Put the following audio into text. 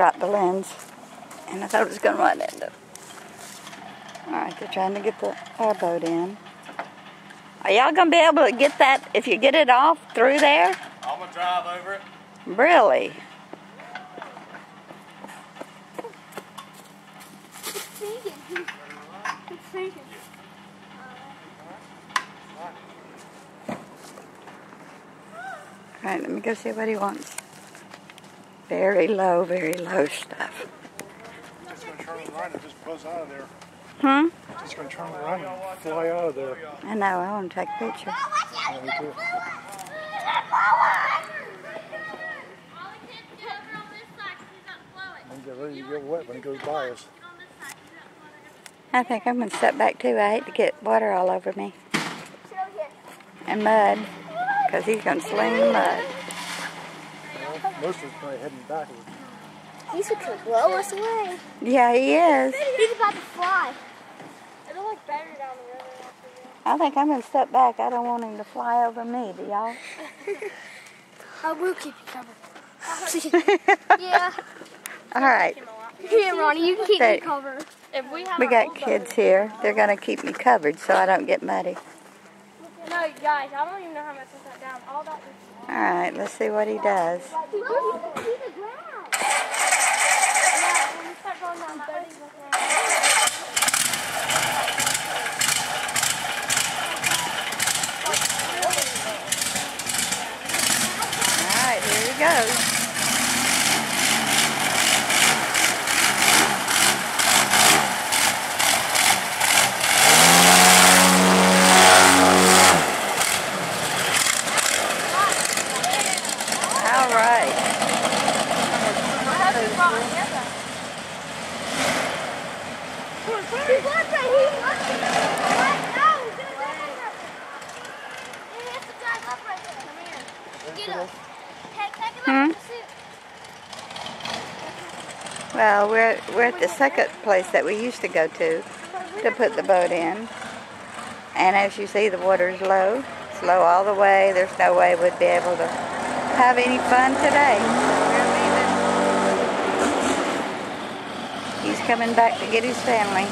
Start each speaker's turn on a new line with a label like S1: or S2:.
S1: dropped the lens, and I thought it was going to run into it. Alright, they're trying to get the airboat in. Are y'all going to be able to get that, if you get it off through there?
S2: I'm going to drive over it.
S1: Really? Alright, let me go see what he wants. Very low stuff.
S3: Just going to turn around and just buzz out of there. Just going to turn around and fly out of there.
S1: I know, I want to take a picture.
S3: Yeah, me too. And get ready to get wet when it goes by us.
S1: I think I'm going to step back too. I hate to get water all over me. And mud. Because he's going to sling mud.
S3: Well, most of us probably heading backwards.
S4: He's going to blow us away.
S1: Yeah, he is.
S4: He's about to fly. It'll like batter down the river after this.
S1: I think I'm going to step back. I don't want him to fly over me, do y'all?
S4: I will keep you covered. Yeah.
S1: All right.
S4: Here, Ronnie, you can keep me covered.
S1: We got kids here. They're going to keep me covered so I don't get muddy.
S4: No, guys, I don't even know how much I set down. All that.
S1: All right, let's see what he does.
S4: Look, you can see the ground. Yeah, when you start going down, buddy, look around.
S1: All right, here he goes. All right. Well, we're at the second place that we used to go to put the boat in. And as you see, the water's low. It's low all the way. There's no way we'd be able to have any fun today. We're leaving. He's coming back to get his family.